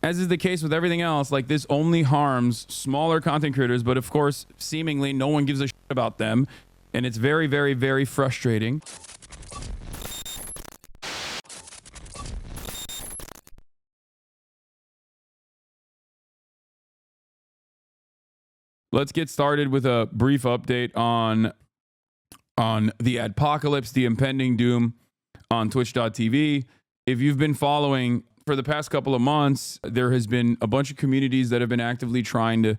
as is the case with everything else, like this only harms smaller content creators, but of course, seemingly no one gives a shit about them. And it's very, very, very frustrating. Let's get started with a brief update on the Adpocalypse, the impending doom on twitch.tv. If you've been following for the past couple of months, there has been a bunch of communities that have been actively trying to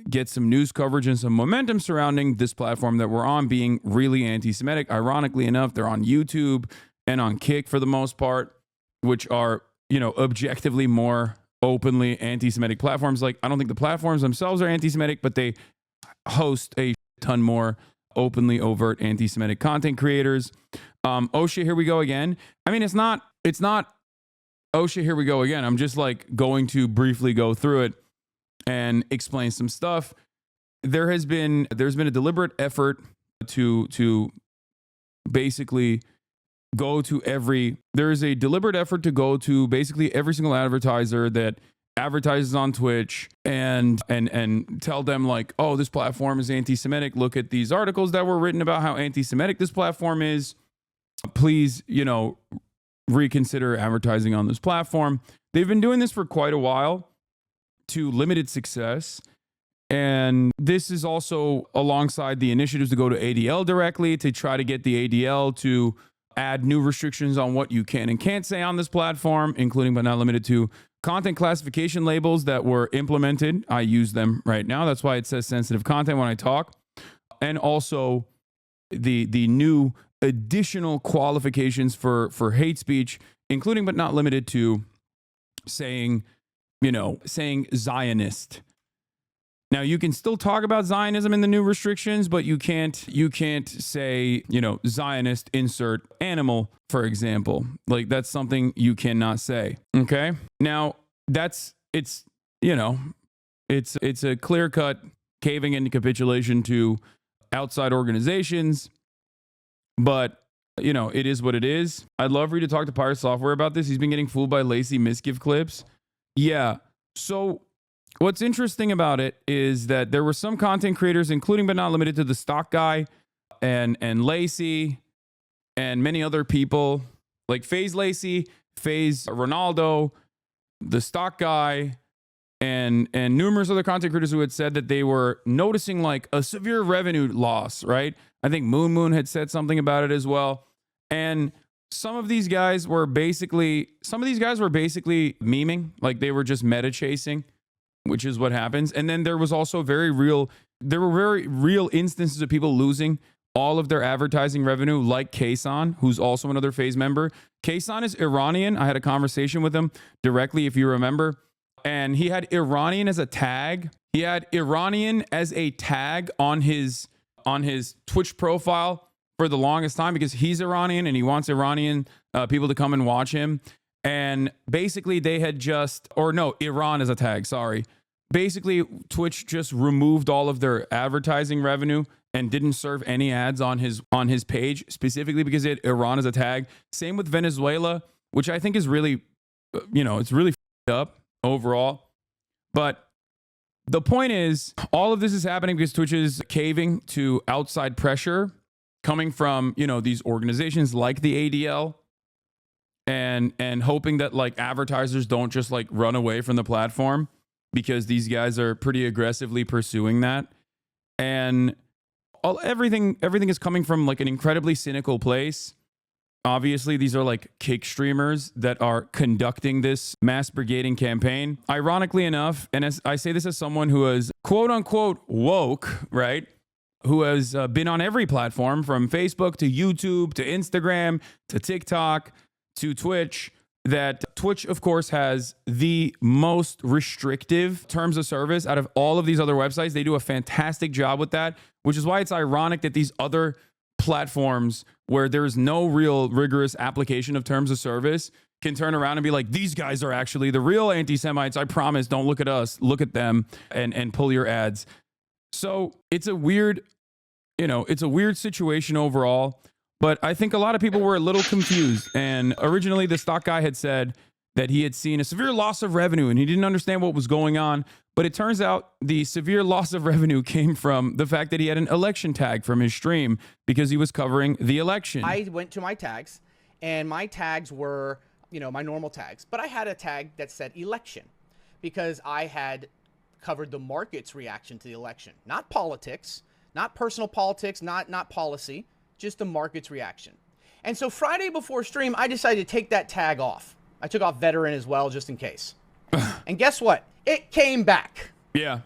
get some news coverage and some momentum surrounding this platform that we're on being really anti-Semitic. Ironically enough, they're on YouTube and on Kick for the most part, which are, objectively more openly anti-Semitic platforms. Like, I don't think the platforms themselves are anti-Semitic, but they host a ton more openly overt anti-Semitic content creators. Oh shit, here we go again. I mean, it's not, oh shit, here we go again. I'm just like going to briefly go through it and explain some stuff. There's been a deliberate effort to basically go to every single advertiser that advertises on Twitch and tell them like, oh, this platform is anti-Semitic. Look at these articles that were written about how anti-Semitic this platform is. Please, reconsider advertising on this platform. They've been doing this for quite a while to limited success. And this is also alongside the initiatives to go to ADL directly to try to get the ADL to add new restrictions on what you can and can't say on this platform, including but not limited to content classification labels that were implemented. I use them right now. That's why it says sensitive content when I talk. And also the new additional qualifications for hate speech, including but not limited to saying Zionist. Now, you can still talk about Zionism in the new restrictions, but you can't say, Zionist insert animal, for example. Like, that's something you cannot say. Okay. Now, it's a clear-cut caving into capitulation to outside organizations, but it is what it is. I'd love for you to talk to Pirate Software about this. He's been getting fooled by Lacey misgive clips. Yeah. So what's interesting about it is that there were some content creators, including but not limited to the Stock Guy and Lacey and many other people like FaZe Lacey, FaZe Ronaldo, the Stock Guy, and numerous other content creators who had said that they were noticing like a severe revenue loss, right? I think Moon had said something about it as well. And some of these guys were basically memeing, like they were just meta chasing, which is what happens. And then there was also very real instances of people losing all of their advertising revenue, like Hasan, who's also another FaZe member. Hasan is Iranian. I had a conversation with him directly, if you remember. And he had Iranian as a tag. He had Iranian as a tag on his Twitch profile for the longest time because he's Iranian and he wants Iranian people to come and watch him. And basically Iran as a tag, sorry. Basically, Twitch just removed all of their advertising revenue and didn't serve any ads on his page, specifically because it had Iran as a tag. Same with Venezuela, which I think is really, it's really f***ed up overall. But the point is, all of this is happening because Twitch is caving to outside pressure coming from, these organizations like the ADL and hoping that like advertisers don't just like run away from the platform because these guys are pretty aggressively pursuing that. And everything is coming from like an incredibly cynical place. Obviously, these are like Kick streamers that are conducting this mass brigading campaign. Ironically enough, and as I say this as someone who is quote unquote woke, right? Who has been on every platform from Facebook to YouTube to Instagram to TikTok to Twitch, that Twitch, of course, has the most restrictive terms of service out of all of these other websites. They do a fantastic job with that, which is why it's ironic that these other platforms where there's no real rigorous application of terms of service can turn around and be like, these guys are actually the real anti-Semites. I promise, don't look at us, look at them and pull your ads. So it's a weird situation overall. But I think a lot of people were a little confused. And originally the Stock Guy had said that he had seen a severe loss of revenue and he didn't understand what was going on. But it turns out the severe loss of revenue came from the fact that he had an election tag from his stream because he was covering the election. I went to my tags, and my tags were, my normal tags. But I had a tag that said election because I had covered the market's reaction to the election. Not politics, not personal politics, not policy, just the market's reaction. And so Friday before stream, I decided to take that tag off. I took off veteran as well, just in case. And guess what? It came back. Yeah.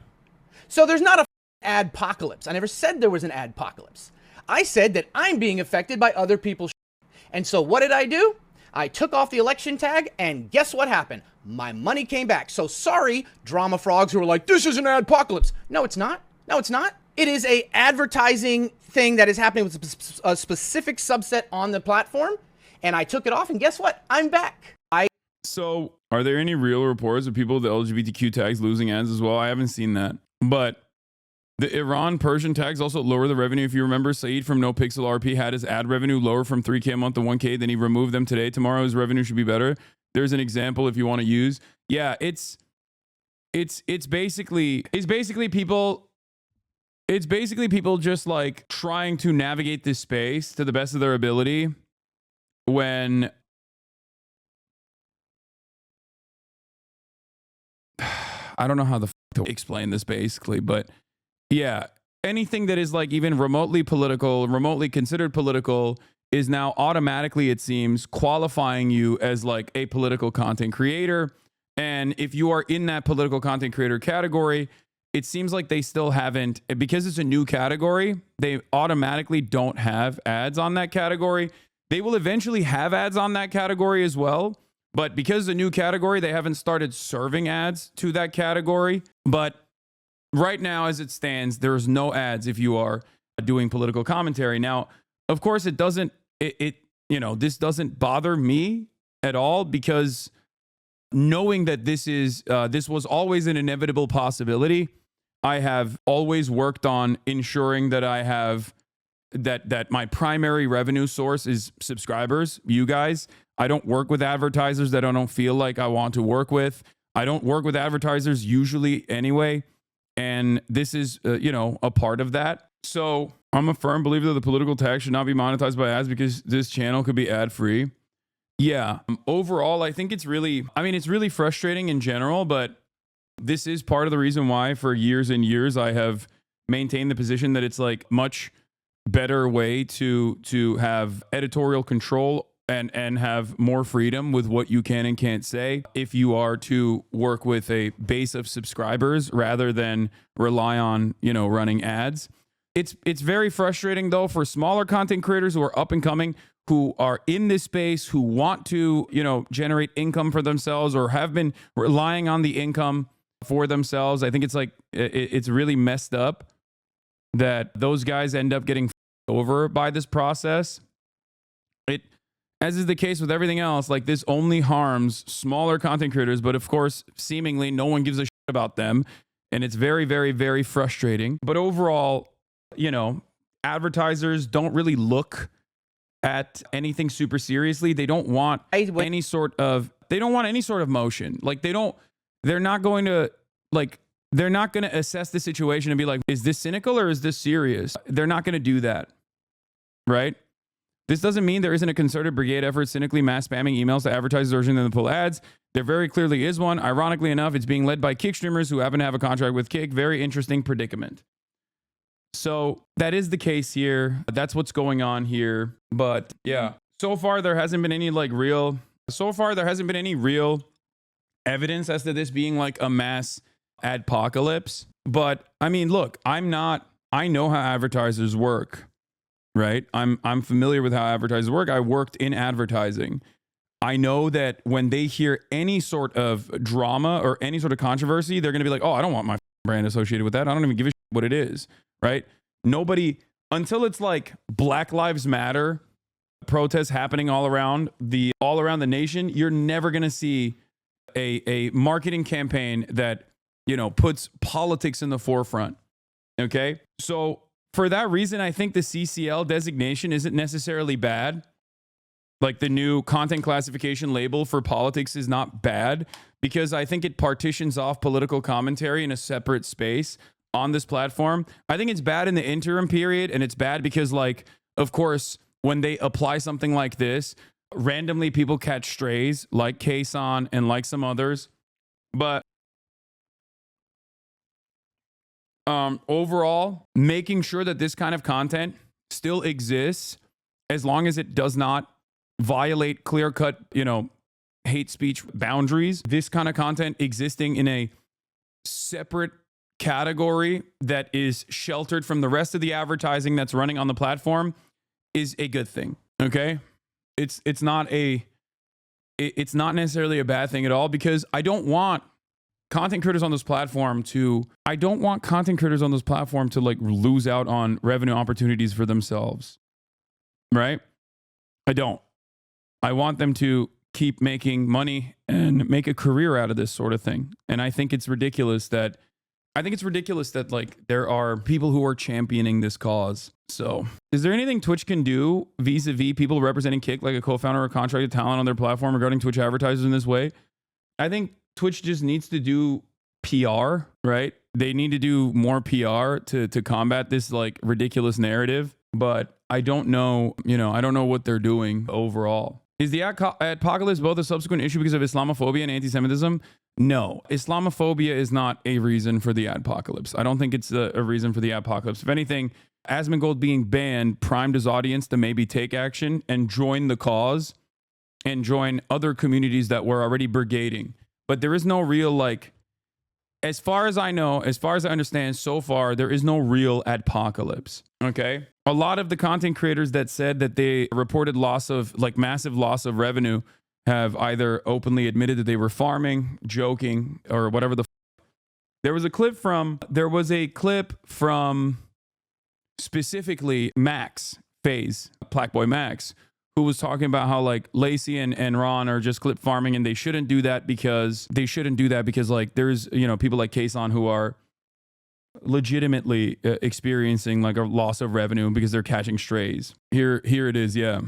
So there's not a adpocalypse. I never said there was an adpocalypse. I said that I'm being affected by other people's shit. And so what did I do? I took off the election tag, and guess what happened? My money came back. So sorry, drama frogs who are like, this is an adpocalypse. No, it's not. No, it's not. It is a advertising thing that is happening with a specific subset on the platform. And I took it off, and guess what? I'm back. So are there any real reports of people with the LGBTQ tags losing ads as well? I haven't seen that. But the Iran Persian tags also lower the revenue. If you remember, Saeed from No Pixel RP had his ad revenue lower from 3K a month to 1K. Then he removed them today. Tomorrow his revenue should be better. There's an example if you want to use. Yeah, it's basically people just like trying to navigate this space to the best of their ability when I don't know how to explain this basically, but yeah, anything that is like even remotely political, remotely considered political is now automatically, it seems, qualifying you as like a political content creator. And if you are in that political content creator category, it seems like they still haven't, because it's a new category, they automatically don't have ads on that category. They will eventually have ads on that category as well. But because it's a new category, they haven't started serving ads to that category. But right now, as it stands, there's no ads if you are doing political commentary. Now, of course, this doesn't bother me at all, because knowing that this was always an inevitable possibility, I have always worked on ensuring that I have that my primary revenue source is subscribers, you guys. I don't work with advertisers that I don't feel like I want to work with. I don't work with advertisers usually anyway. And this is, a part of that. So I'm a firm believer that the political tag should not be monetized by ads because this channel could be ad free. Yeah. Overall, I think it's really frustrating in general, but this is part of the reason why for years and years I have maintained the position that it's like much better way to have editorial control and have more freedom with what you can and can't say if you are to work with a base of subscribers rather than rely on, running ads. It's very frustrating though for smaller content creators who are up and coming, who are in this space, who want to, generate income for themselves or have been relying on the income for themselves. I think it's like, it's really messed up that those guys end up getting over by this process. As is the case with everything else, like this only harms smaller content creators, but of course, seemingly no one gives a shit about them. And it's very, very, very frustrating. But overall, advertisers don't really look at anything super seriously. They don't want any sort of motion. Like they're not going to assess the situation and be like, is this cynical or is this serious? They're not going to do that. Right? This doesn't mean there isn't a concerted brigade effort cynically mass spamming emails to advertisers urging them to pull ads. There very clearly is one. Ironically enough, it's being led by Kick streamers who happen to have a contract with Kick. Very interesting predicament. So that is the case here. That's what's going on here. But yeah, so far there hasn't been any real evidence as to this being like a mass adpocalypse. But I mean, look, I know how advertisers work. Right? I'm familiar with how advertisers work. I worked in advertising. I know that when they hear any sort of drama or any sort of controversy, they're going to be like, oh, I don't want my brand associated with that. I don't even give a shit what it is. Right? Nobody, until it's like Black Lives Matter protests happening all around the nation, you're never going to see a marketing campaign that, puts politics in the forefront. Okay? So for that reason, I think the CCL designation isn't necessarily bad. like the new content classification label for politics is not bad, because I think it partitions off political commentary in a separate space on this platform. I think it's bad in the interim period, and it's bad because, like, of course, when they apply something like this, randomly people catch strays like Hasan and like some others. But overall, making sure that this kind of content still exists, as long as it does not violate clear-cut, hate speech boundaries, this kind of content existing in a separate category that is sheltered from the rest of the advertising that's running on the platform is a good thing. Okay? It's not necessarily a bad thing at all, because I don't want content creators on this platform to like lose out on revenue opportunities for themselves. Right? I don't. I want them to keep making money and make a career out of this sort of thing. And I think it's ridiculous that like there are people who are championing this cause. So, is there anything Twitch can do vis-a-vis people representing Kick, like a co-founder or contracted talent on their platform, regarding Twitch advertisers in this way? I think Twitch just needs to do PR, right? They need to do more PR to combat this like ridiculous narrative. But I don't know, I don't know what they're doing overall. Is the Adpocalypse both a subsequent issue because of Islamophobia and anti-Semitism? No, Islamophobia is not a reason for the Adpocalypse. I don't think it's a reason for the Adpocalypse. If anything, Asmongold being banned primed his audience to maybe take action and join the cause and join other communities that were already brigading. But there is no real, like, as far as I know, as far as I understand so far, there is no real Adpocalypse. Okay? A lot of the content creators that said that they reported massive loss of revenue have either openly admitted that they were farming, joking, or whatever the There was a clip from specifically Max FaZe, Blackboy Max, who was talking about how like Lacey and Ron are just clip farming, and they shouldn't do that because like there's people like Hasan who are legitimately experiencing like a loss of revenue because they're catching strays. Here it is. Yeah.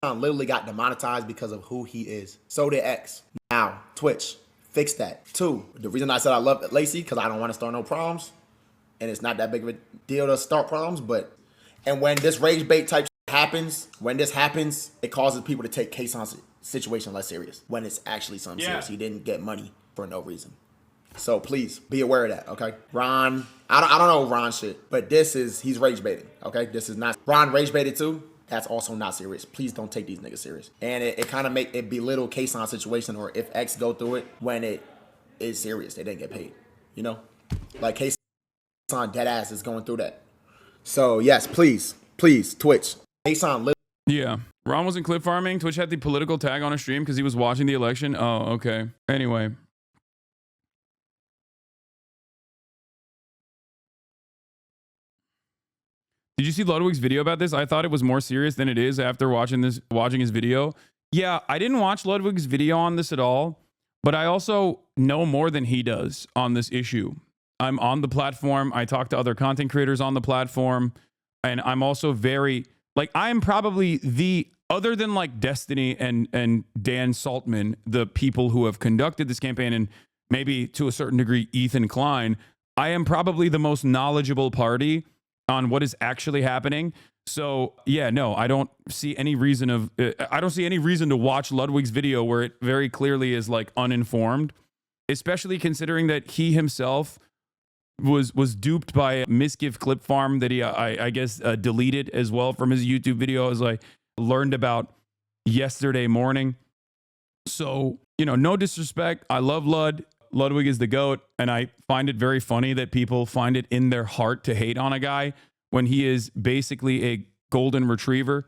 Literally got demonetized because of who he is. So did X. Now Twitch fix that. 2, the reason I said I love Lacey, because I don't want to start no problems, and it's not that big of a deal to start problems. And when this rage bait type happens, it causes people to take Hasan's situation less serious when it's actually something serious. He didn't get money for no reason. So please be aware of that, okay? Ron, I don't know Ron shit, but he's rage baiting, okay? This is not, Ron rage baited too. That's also not serious. Please don't take these niggas serious. And it kind of make it belittle Hasan's situation, or if X go through it when it is serious, they didn't get paid, Like Hasan dead ass is going through that. So yes, please, Twitch. Hasan Yeah. Ron wasn't clip farming. Twitch had the political tag on a stream because he was watching the election. Oh, okay. Anyway. Did you see Ludwig's video about this? I thought it was more serious than it is after watching his video. Yeah, I didn't watch Ludwig's video on this at all, but I also know more than he does on this issue. I'm on the platform. I talk to other content creators on the platform, and I'm also very, like, I'm probably other than like Destiny and Dan Saltman, the people who have conducted this campaign, and maybe to a certain degree Ethan Klein, I am probably the most knowledgeable party on what is actually happening. So yeah, no, I don't see any reason to watch Ludwig's video where it very clearly is like uninformed, especially considering that he himself was duped by a misgive clip farm that he I guess deleted as well from his YouTube video, as I learned about yesterday morning. So, no disrespect. I love Ludwig is the GOAT, and I find it very funny that people find it in their heart to hate on a guy when he is basically a golden retriever.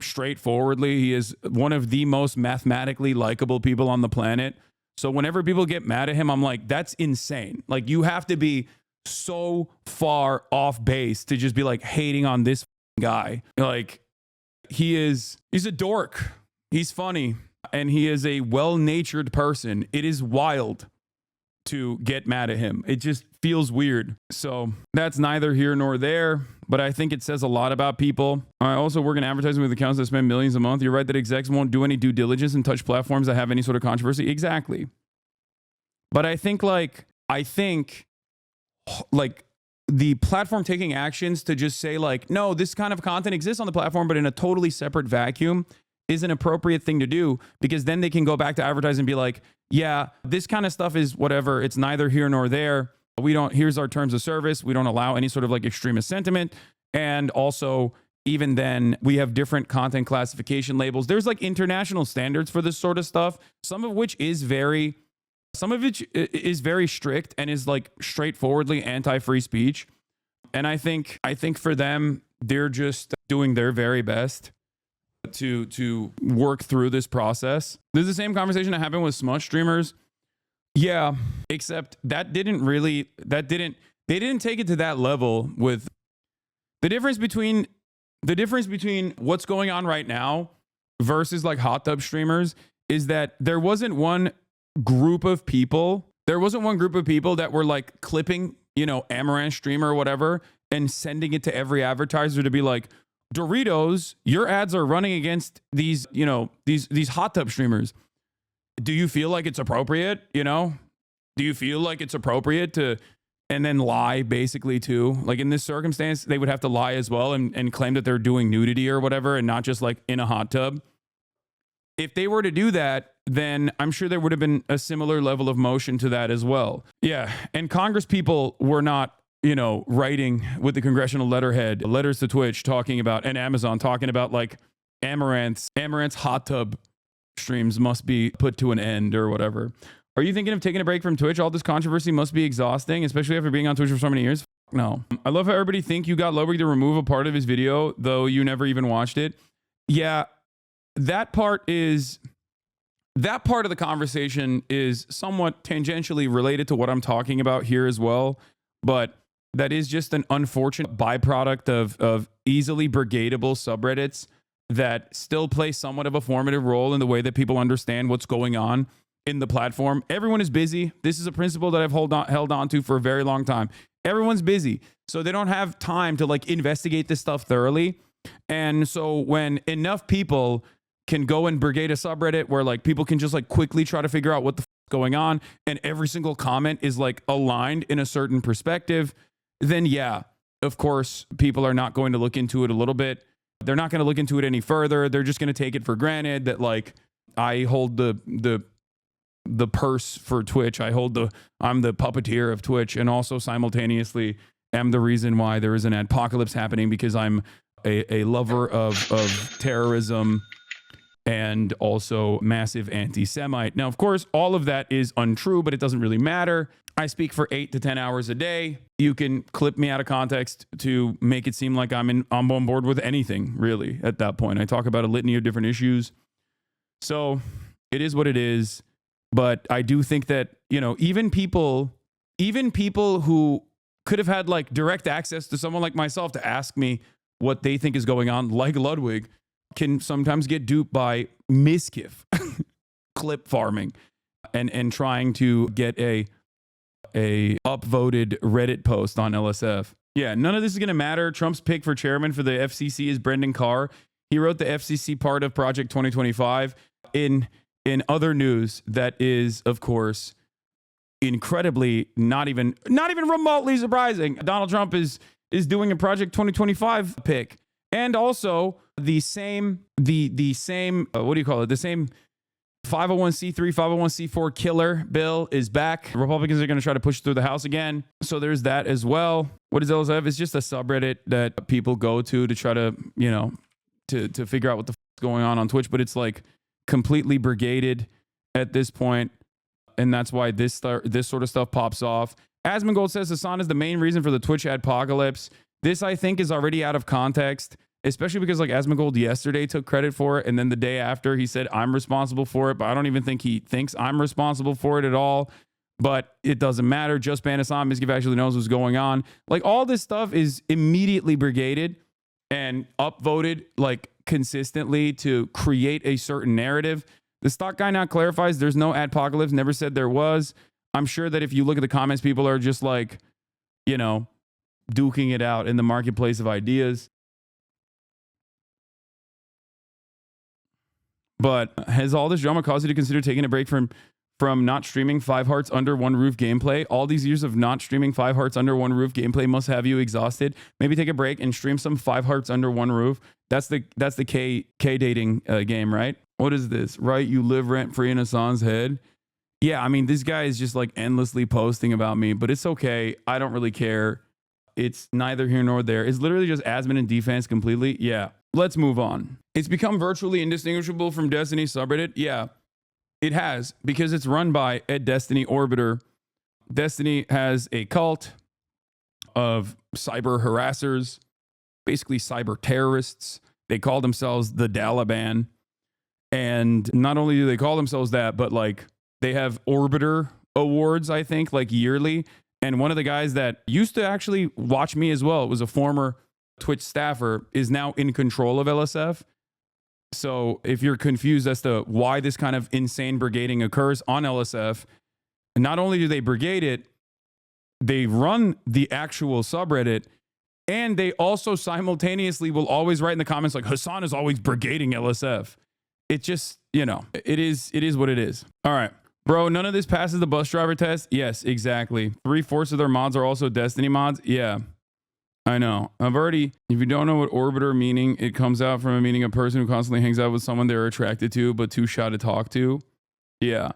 Straightforwardly, he is one of the most mathematically likable people on the planet. So whenever people get mad at him, I'm like, that's insane. Like, you have to be so far off base to just be like hating on this guy. Like, he's a dork. He's funny, and he is a well-natured person. It is wild to get mad at him. It just feels weird. So that's neither here nor there, but I think it says a lot about people. I also work in advertising with accounts that spend millions a month. You're right that execs won't do any due diligence and touch platforms that have any sort of controversy. Exactly. But I think the platform taking actions to just say like, no, this kind of content exists on the platform, but in a totally separate vacuum is an appropriate thing to do, because then they can go back to advertising and be like, yeah, this kind of stuff is whatever. It's neither here nor there. Here's our terms of service. We don't allow any sort of like extremist sentiment. And also, even then, we have different content classification labels. There's like international standards for this sort of stuff, some of which is very strict and is like straightforwardly anti-free speech. And I think for them, they're just doing their very best to work through this process. This is the same conversation that happened with smut streamers. Yeah, except they didn't take it to that level. With the difference between what's going on right now versus like hot tub streamers is that there wasn't one group of people that were like clipping, Amaranth streamer or whatever and sending it to every advertiser to be like, Doritos, your ads are running against these hot tub streamers. Do you feel like it's appropriate? Do you feel like it's appropriate to, and then lie basically too? Like in this circumstance, they would have to lie as well and claim that they're doing nudity or whatever and not just like in a hot tub. If they were to do that, then I'm sure there would have been a similar level of motion to that as well. Yeah. And Congress people were not, writing with the congressional letterhead, letters to Twitch talking about, and Amazon talking about like Amaranth's hot tub streams must be put to an end or whatever. Are you thinking of taking a break from Twitch? All this controversy must be exhausting, especially after being on Twitch for so many years. No. I love how everybody think you got Lowberg to remove a part of his video, though you never even watched it. Yeah, that part of the conversation is somewhat tangentially related to what I'm talking about here as well. But that is just an unfortunate byproduct of easily brigadable subreddits that still play somewhat of a formative role in the way that people understand what's going on in the platform. Everyone is busy. This is a principle that I've held on to for a very long time. Everyone's busy, so they don't have time to like investigate this stuff thoroughly. And so when enough people can go and brigade a subreddit where like people can just like quickly try to figure out what the going on, and every single comment is like aligned in a certain perspective, then yeah, of course, people are not going to look into it a little bit. They're not going to look into it any further. They're just going to take it for granted that like I hold the purse for Twitch. I'm the puppeteer of Twitch, and also simultaneously am the reason why there is an adpocalypse happening, because I'm a lover of terrorism and also massive anti-Semite. Now, of course, all of that is untrue, but it doesn't really matter. I speak for 8 to 10 hours a day. You can clip me out of context to make it seem like I'm on board with anything, really, at that point. I talk about a litany of different issues. So it is what it is. But I do think that, even people who could have had like direct access to someone like myself to ask me what they think is going on, like Ludwig, can sometimes get duped by mischief, clip farming, and trying to get a upvoted Reddit post on LSF. Yeah, none of this is going to matter. Trump's pick for chairman for the FCC is Brendan Carr. He wrote the FCC part of Project 2025. In other news, that is, of course, incredibly not even remotely surprising. Donald Trump is doing a Project 2025 pick. And also the same what do you call it? The same 501c3, 501c4 killer bill is back. Republicans are going to try to push through the House again. So there's that as well. What is LSF? It's just a subreddit that people go to try to, to figure out what the f is going on Twitch. But it's like completely brigaded at this point. And that's why this sort of stuff pops off. Asmongold says Hasan is the main reason for the Twitch adpocalypse. This, I think, is already out of context, especially because like Asmongold yesterday took credit for it, and then the day after he said I'm responsible for it, but I don't even think he thinks I'm responsible for it at all. But it doesn't matter. Just ban Hasan. Mizgiv actually knows what's going on. Like all this stuff is immediately brigaded and upvoted like consistently to create a certain narrative. The stock guy now clarifies there's no adpocalypse, never said there was. I'm sure that if you look at the comments, people are just like, you know, duking it out in the marketplace of ideas. But has all this drama caused you to consider taking a break from not streaming 5 Hearts Under One Roof gameplay? All these years of not streaming 5 Hearts Under One Roof gameplay must have you exhausted. Maybe take a break and stream some 5 Hearts Under One Roof. That's the K dating game, right? What is this? Right? You live rent free in Hasan's head. Yeah, I mean, this guy is just like endlessly posting about me, but it's okay. I don't really care. It's neither here nor there. It's literally just admin and defense completely. Yeah. Let's move on. It's become virtually indistinguishable from Destiny subreddit. Yeah, it has, because it's run by a Destiny orbiter. Destiny has a cult of cyber harassers, basically cyber terrorists. They call themselves the Dalaban. And not only do they call themselves that, but like they have orbiter awards, I think, like yearly. And one of the guys that used to actually watch me as well, it was a former Twitch staffer, is now in control of LSF. So if you're confused as to why this kind of insane brigading occurs on LSF, not only do they brigade it, they run the actual subreddit, and they also simultaneously will always write in the comments like, Hasan is always brigading LSF. It just, you know, it is what it is. All right. Bro, none of this passes the bus driver test. Yes, exactly. 3/4 of their mods are also Destiny mods. Yeah. I know. If you don't know what orbiter meaning, it comes out from a meaning a person who constantly hangs out with someone they're attracted to, but too shy to talk to. Yeah.